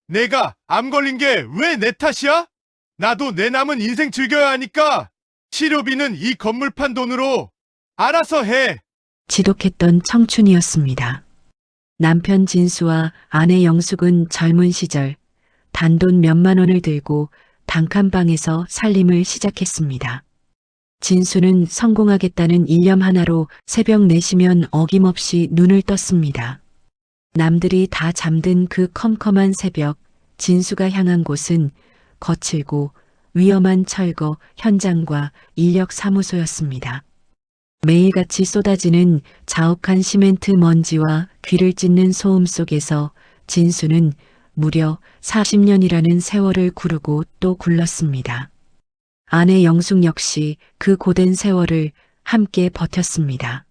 내가 암 걸린 게 왜 내 탓이야? 나도 내 남은 인생 즐겨야 하니까 치료비는 이 건물 판 돈으로 알아서 해. 지독했던 청춘이었습니다. 남편 진수와 아내 영숙은 젊은 시절 단돈 몇만 원을 들고 단칸방에서 살림을 시작했습니다. 진수는 성공하겠다는 일념 하나로 새벽 4시면 어김없이 눈을 떴습니다. 남들이 다 잠든 그 컴컴한 새벽, 진수가 향한 곳은 거칠고 위험한 철거 현장과 인력 사무소였습니다. 매일같이 쏟아지는 자욱한 시멘트 먼지와 귀를 찢는 소음 속에서 진수는 무려 40년이라는 세월을 구르고 또 굴렀습니다. 아내 영숙 역시 그 고된 세월을 함께 버텼습니다.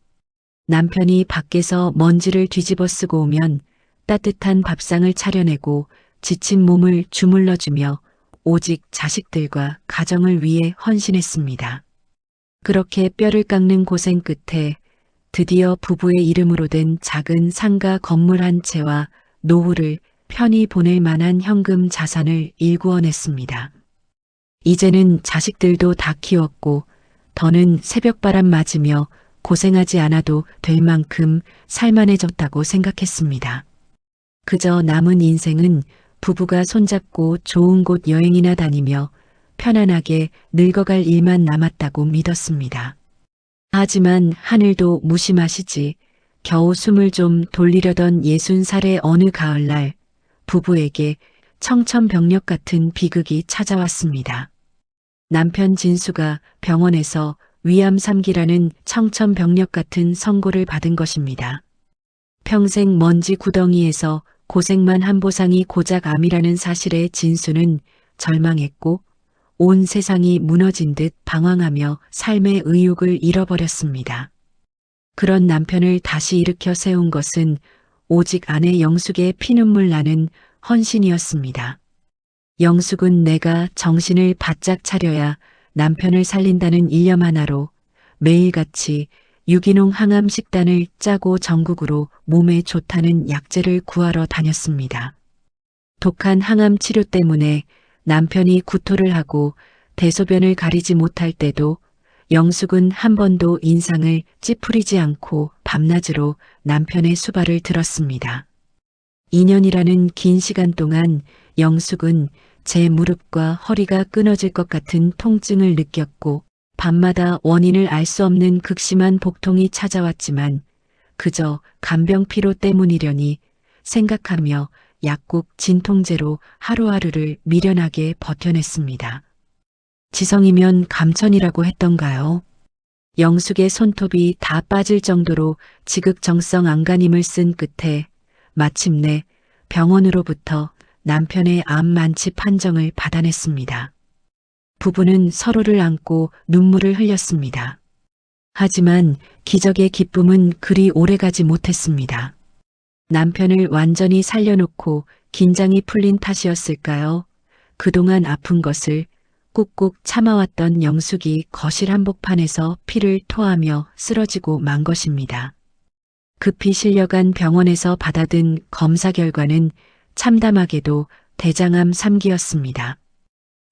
남편이 밖에서 먼지를 뒤집어 쓰고 오면 따뜻한 밥상을 차려내고 지친 몸을 주물러주며 오직 자식들과 가정을 위해 헌신했습니다. 그렇게 뼈를 깎는 고생 끝에 드디어 부부의 이름으로 된 작은 상가 건물 한 채와 노후를 편히 보낼 만한 현금 자산을 일구어냈습니다. 이제는 자식들도 다 키웠고 더는 새벽바람 맞으며 고생하지 않아도 될 만큼 살만해졌다고 생각했습니다. 그저 남은 인생은 부부가 손잡고 좋은 곳 여행이나 다니며 편안하게 늙어갈 일만 남았다고 믿었습니다. 하지만 하늘도 무심하시지 겨우 숨을 좀 돌리려던 60살의 어느 가을날 부부에게 청천벽력 같은 비극이 찾아왔습니다. 남편 진수가 병원에서 위암 3기라는 청천벽력 같은 선고를 받은 것입니다. 평생 먼지 구덩이에서 고생만 한 보상이 고작 암이라는 사실에 진수는 절망했고 온 세상이 무너진 듯 방황하며 삶의 의욕을 잃어버렸습니다. 그런 남편을 다시 일으켜 세운 것은 오직 아내 영숙의 피눈물 나는 헌신이었습니다. 영숙은 내가 정신을 바짝 차려야 남편을 살린다는 일념 하나로 매일같이 유기농 항암 식단을 짜고 전국으로 몸에 좋다는 약재를 구하러 다녔습니다. 독한 항암 치료 때문에 남편이 구토를 하고 대소변을 가리지 못할 때도 영숙은 한 번도 인상을 찌푸리지 않고 밤낮으로 남편의 수발을 들었습니다. 2년이라는 긴 시간 동안 영숙은 제 무릎과 허리가 끊어질 것 같은 통증을 느꼈고 밤마다 원인을 알 수 없는 극심한 복통이 찾아왔지만 그저 간병 피로 때문이려니 생각하며 약국 진통제로 하루하루를 미련하게 버텨냈습니다. 지성이면 감천이라고 했던가요? 영숙의 손톱이 다 빠질 정도로 지극정성 안간힘을 쓴 끝에 마침내 병원으로부터 남편의 암 만치 판정을 받아냈습니다. 부부는 서로를 안고 눈물을 흘렸습니다. 하지만 기적의 기쁨은 그리 오래가지 못했습니다. 남편을 완전히 살려놓고 긴장이 풀린 탓이었을까요? 그동안 아픈 것을 꾹꾹 참아왔던 영숙이 거실 한복판에서 피를 토하며 쓰러지고 만 것입니다. 급히 실려간 병원에서 받아든 검사 결과는 참담하게도 대장암 3기였습니다.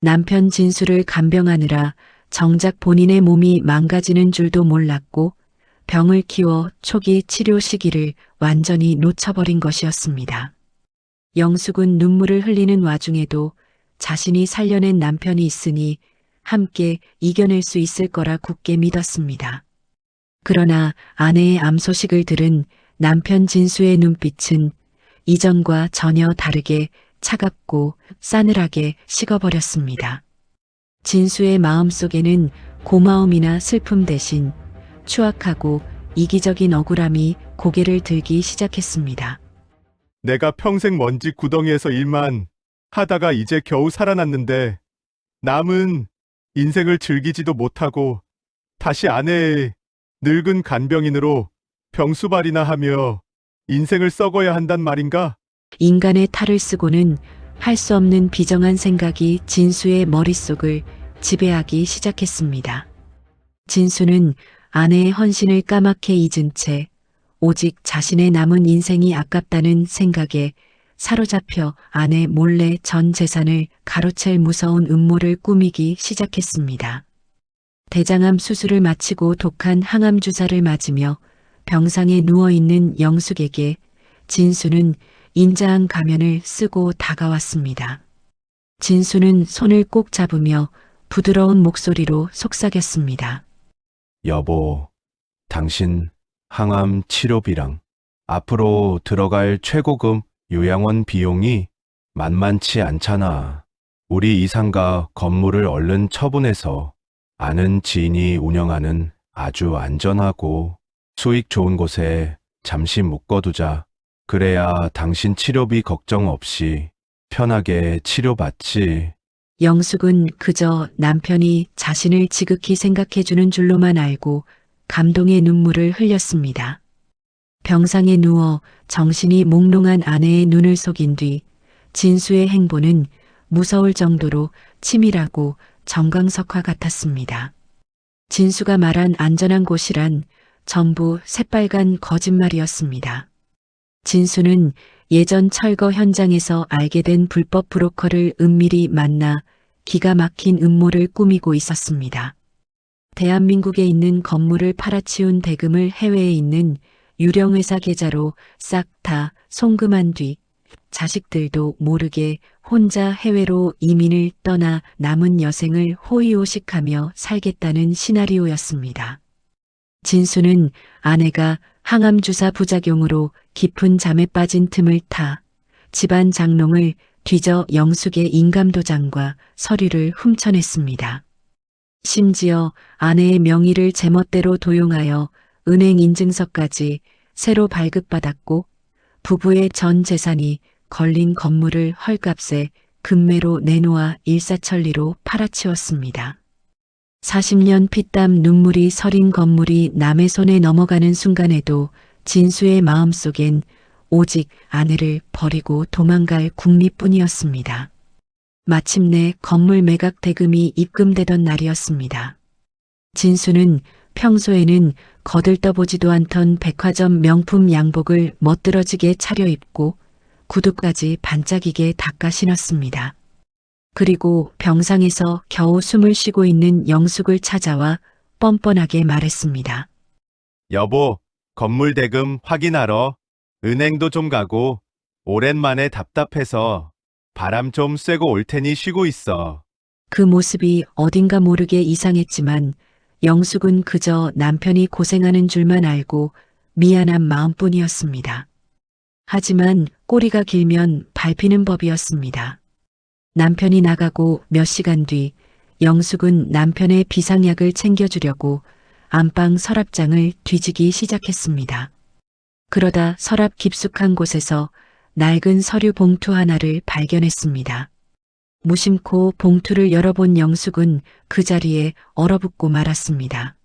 남편 진수를 간병하느라 정작 본인의 몸이 망가지는 줄도 몰랐고 병을 키워 초기 치료 시기를 완전히 놓쳐버린 것이었습니다. 영숙은 눈물을 흘리는 와중에도 자신이 살려낸 남편이 있으니 함께 이겨낼 수 있을 거라 굳게 믿었습니다. 그러나 아내의 암 소식을 들은 남편 진수의 눈빛은 이전과 전혀 다르게 차갑고 싸늘하게 식어버렸습니다. 진수의 마음속에는 고마움이나 슬픔 대신 추악하고 이기적인 억울함이 고개를 들기 시작했습니다. 내가 평생 먼지 구덩이에서 일만 하다가 이제 겨우 살아났는데 남은 인생을 즐기지도 못하고 다시 아내의 늙은 간병인으로 병수발이나 하며 인생을 썩어야 한단 말인가? 인간의 탈을 쓰고는 할 수 없는 비정한 생각이 진수의 머릿속을 지배하기 시작했습니다. 진수는 아내의 헌신을 까맣게 잊은 채 오직 자신의 남은 인생이 아깝다는 생각에 사로잡혀 아내 몰래 전 재산을 가로챌 무서운 음모를 꾸미기 시작했습니다. 대장암 수술을 마치고 독한 항암 주사를 맞으며 병상에 누워있는 영숙에게 진수는 인자한 가면을 쓰고 다가왔습니다. 진수는 손을 꼭 잡으며 부드러운 목소리로 속삭였습니다. 여보, 당신 항암 치료비랑 앞으로 들어갈 최고급 요양원 비용이 만만치 않잖아. 우리 이상가 건물을 얼른 처분해서 아는 지인이 운영하는 아주 안전하고 수익 좋은 곳에 잠시 묶어두자. 그래야 당신 치료비 걱정 없이 편하게 치료받지. 영숙은 그저 남편이 자신을 지극히 생각해주는 줄로만 알고 감동의 눈물을 흘렸습니다. 병상에 누워 정신이 몽롱한 아내의 눈을 속인 뒤 진수의 행보는 무서울 정도로 치밀하고 정광석화 같았습니다. 진수가 말한 안전한 곳이란 전부 새빨간 거짓말이었습니다. 진수는 예전 철거 현장에서 알게 된 불법 브로커를 은밀히 만나 기가 막힌 음모를 꾸미고 있었습니다. 대한민국에 있는 건물을 팔아치운 대금을 해외에 있는 유령회사 계좌로 싹 다 송금한 뒤 자식들도 모르게 혼자 해외로 이민을 떠나 남은 여생을 호의호식하며 살겠다는 시나리오였습니다. 진수는 아내가 항암주사 부작용으로 깊은 잠에 빠진 틈을 타 집안 장롱을 뒤져 영숙의 인감도장과 서류를 훔쳐냈습니다. 심지어 아내의 명의를 제멋대로 도용하여 은행 인증서까지 새로 발급받았고 부부의 전 재산이 걸린 건물을 헐값에 금매로 내놓아 일사천리로 팔아치웠습니다. 40년 피땀 눈물이 서린 건물이 남의 손에 넘어가는 순간에도 진수의 마음속엔 오직 아내를 버리고 도망갈 궁리뿐이었습니다. 마침내 건물 매각 대금이 입금되던 날이었습니다. 진수는 평소에는 거들떠보지도 않던 백화점 명품 양복을 멋들어지게 차려입고 구두까지 반짝이게 닦아 신었습니다. 그리고 병상에서 겨우 숨을 쉬고 있는 영숙을 찾아와 뻔뻔하게 말했습니다. 여보, 건물 대금 확인하러 은행도 좀 가고 오랜만에 답답해서 바람 좀 쐬고 올 테니 쉬고 있어. 그 모습이 어딘가 모르게 이상했지만 영숙은 그저 남편이 고생하는 줄만 알고 미안한 마음뿐이었습니다. 하지만 꼬리가 길면 밟히는 법이었습니다. 남편이 나가고 몇 시간 뒤 영숙은 남편의 비상약을 챙겨주려고 안방 서랍장을 뒤지기 시작했습니다. 그러다 서랍 깊숙한 곳에서 낡은 서류 봉투 하나를 발견했습니다. 무심코 봉투를 열어본 영숙은 그 자리에 얼어붙고 말았습니다.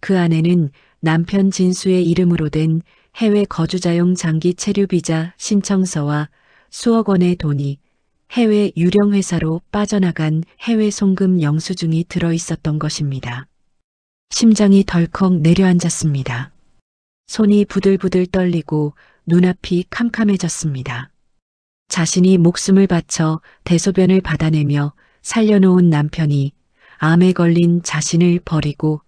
그 안에는 남편 진수의 이름으로 된 해외 거주자용 장기 체류비자 신청서와 수억 원의 돈이 해외 유령 회사로 빠져나간 해외 송금 영수증이 들어 있었던 것입니다. 심장이 덜컥 내려앉았습니다. 손이 부들부들 떨리고 눈앞이 캄캄해졌습니다. 자신이 목숨을 바쳐 대소변을 받아내며 살려놓은 남편이 암에 걸린 자신을 버리고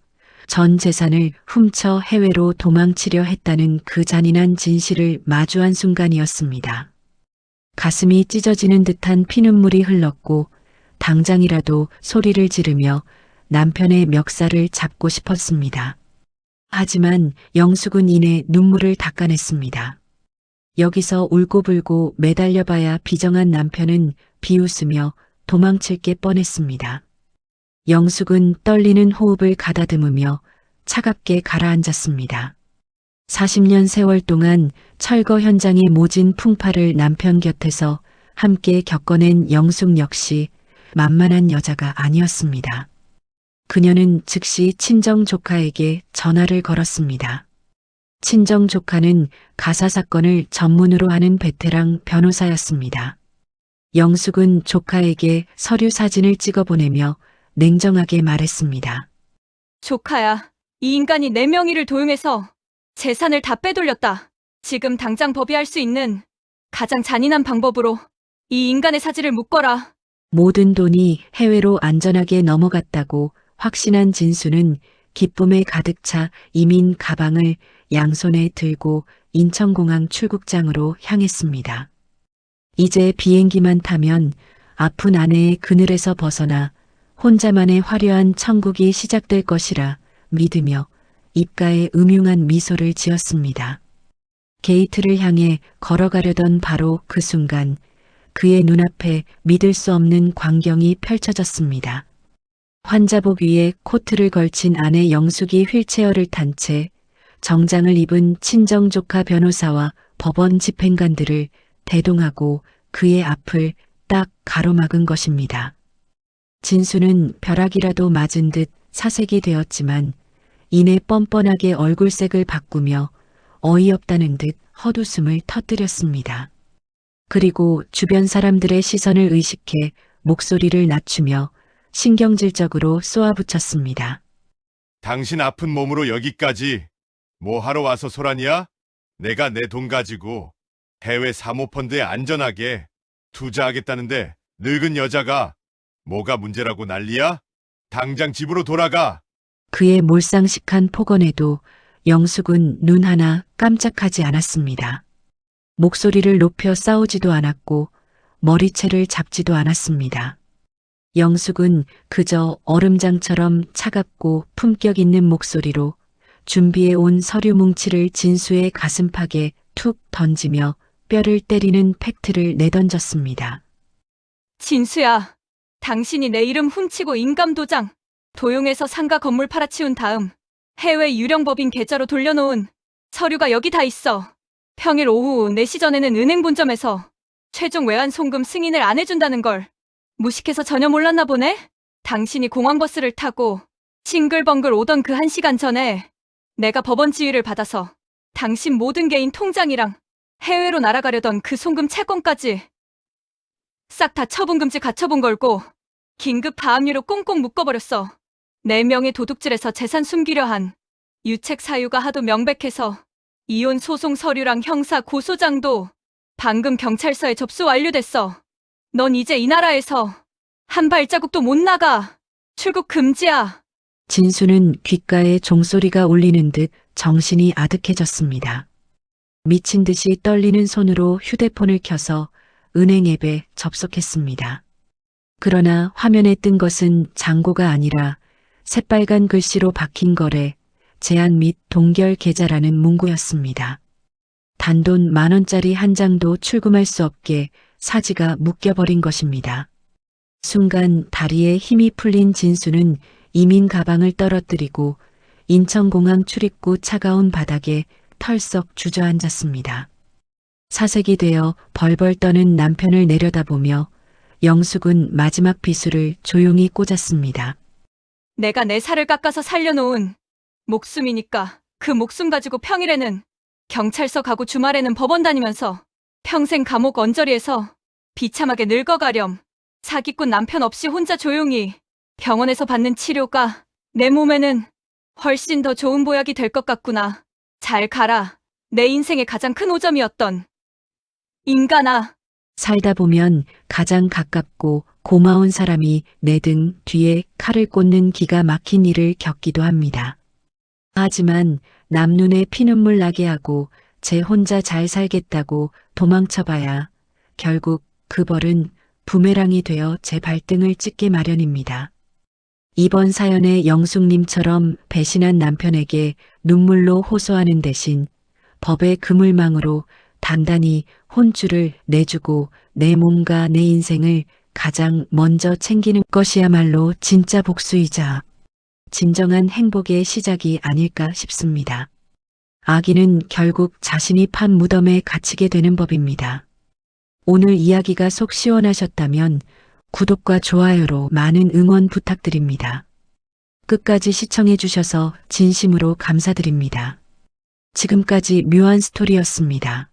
전 재산을 훔쳐 해외로 도망치려 했다는 그 잔인한 진실을 마주한 순간이었습니다. 가슴이 찢어지는 듯한 피눈물이 흘렀고 당장이라도 소리를 지르며 남편의 멱살을 잡고 싶었습니다. 하지만 영숙은 이내 눈물을 닦아냈습니다. 여기서 울고불고 매달려봐야 비정한 남편은 비웃으며 도망칠 게 뻔했습니다. 영숙은 떨리는 호흡을 가다듬으며 차갑게 가라앉았습니다. 40년 세월 동안 철거 현장에 모진 풍파를 남편 곁에서 함께 겪어낸 영숙 역시 만만한 여자가 아니었습니다. 그녀는 즉시 친정 조카에게 전화를 걸었습니다. 친정 조카는 가사 사건을 전문으로 하는 베테랑 변호사였습니다. 영숙은 조카에게 서류 사진을 찍어 보내며 냉정하게 말했습니다. 조카야, 이 인간이 내 명의를 도용해서 재산을 다 빼돌렸다. 지금 당장 법의할 수 있는 가장 잔인한 방법으로 이 인간의 사지를 묶어라. 모든 돈이 해외로 안전하게 넘어갔다고 확신한 진수는 기쁨에 가득 차 이민 가방을 양손에 들고 인천공항 출국장으로 향했습니다. 이제 비행기만 타면 아픈 아내의 그늘에서 벗어나 혼자만의 화려한 천국이 시작될 것이라 믿으며 입가에 음흉한 미소를 지었습니다. 게이트를 향해 걸어가려던 바로 그 순간 그의 눈앞에 믿을 수 없는 광경이 펼쳐졌습니다. 환자복 위에 코트를 걸친 아내 영숙이 휠체어를 탄 채 정장을 입은 친정조카 변호사와 법원 집행관들을 대동하고 그의 앞을 딱 가로막은 것입니다. 진수는 벼락이라도 맞은 듯 사색이 되었지만 이내 뻔뻔하게 얼굴색을 바꾸며 어이없다는 듯 헛웃음을 터뜨렸습니다. 그리고 주변 사람들의 시선을 의식해 목소리를 낮추며 신경질적으로 쏘아붙였습니다. 당신 아픈 몸으로 여기까지 뭐 하러 와서 소란이야? 내가 내 돈 가지고 해외 사모펀드에 안전하게 투자하겠다는데 늙은 여자가 뭐가 문제라고 난리야? 당장 집으로 돌아가. 그의 몰상식한 폭언에도 영숙은 눈 하나 깜짝하지 않았습니다. 목소리를 높여 싸우지도 않았고 머리채를 잡지도 않았습니다. 영숙은 그저 얼음장처럼 차갑고 품격 있는 목소리로 준비해 온 서류 뭉치를 진수의 가슴팍에 툭 던지며 뼈를 때리는 팩트를 내던졌습니다. 진수야, 당신이 내 이름 훔치고 인감도장, 도용해서 상가 건물 팔아치운 다음 해외 유령법인 계좌로 돌려놓은 서류가 여기 다 있어. 평일 오후 4시 전에는 은행 본점에서 최종 외환 송금 승인을 안 해준다는 걸 무식해서 전혀 몰랐나 보네? 당신이 공항버스를 타고 싱글벙글 오던 그 1시간 전에 내가 법원 지휘를 받아서 당신 모든 개인 통장이랑 해외로 날아가려던 그 송금 채권까지 싹 다 처분금지 가처분 걸고 긴급 가압류로 꽁꽁 묶어버렸어. 4명의 도둑질에서 재산 숨기려 한 유책 사유가 하도 명백해서 이혼 소송 서류랑 형사 고소장도 방금 경찰서에 접수 완료됐어. 넌 이제 이 나라에서 한 발자국도 못 나가. 출국 금지야. 진수는 귓가에 종소리가 울리는 듯 정신이 아득해졌습니다. 미친 듯이 떨리는 손으로 휴대폰을 켜서 은행 앱에 접속했습니다. 그러나 화면에 뜬 것은 잔고가 아니라 새빨간 글씨로 박힌 거래, 제한 및 동결 계좌라는 문구였습니다. 단돈 10,000원짜리 한 장도 출금할 수 없게 사지가 묶여버린 것입니다. 순간 다리에 힘이 풀린 진수는 이민 가방을 떨어뜨리고 인천공항 출입구 차가운 바닥에 털썩 주저앉았습니다. 사색이 되어 벌벌 떠는 남편을 내려다보며 영숙은 마지막 비수를 조용히 꽂았습니다. 내가 내 살을 깎아서 살려놓은 목숨이니까 그 목숨 가지고 평일에는 경찰서 가고 주말에는 법원 다니면서 평생 감옥 언저리에서 비참하게 늙어가렴. 사기꾼 남편 없이 혼자 조용히 병원에서 받는 치료가 내 몸에는 훨씬 더 좋은 보약이 될 것 같구나. 잘 가라. 내 인생의 가장 큰 오점이었던 인간아. 살다 보면 가장 가깝고 고마운 사람이 내 등 뒤에 칼을 꽂는 기가 막힌 일을 겪기도 합니다. 하지만 남 눈에 피눈물 나게 하고 제 혼자 잘 살겠다고 도망쳐봐야 결국 그 벌은 부메랑이 되어 제 발등을 찍게 마련입니다. 이번 사연의 영숙님처럼 배신한 남편에게 눈물로 호소하는 대신 법의 그물망으로 단단히 혼줄을 내주고 내 몸과 내 인생을 가장 먼저 챙기는 것이야말로 진짜 복수이자 진정한 행복의 시작이 아닐까 싶습니다. 악인은 결국 자신이 판 무덤에 갇히게 되는 법입니다. 오늘 이야기가 속 시원하셨다면 구독과 좋아요로 많은 응원 부탁드립니다. 끝까지 시청해 주셔서 진심으로 감사드립니다. 지금까지 묘한 스토리였습니다.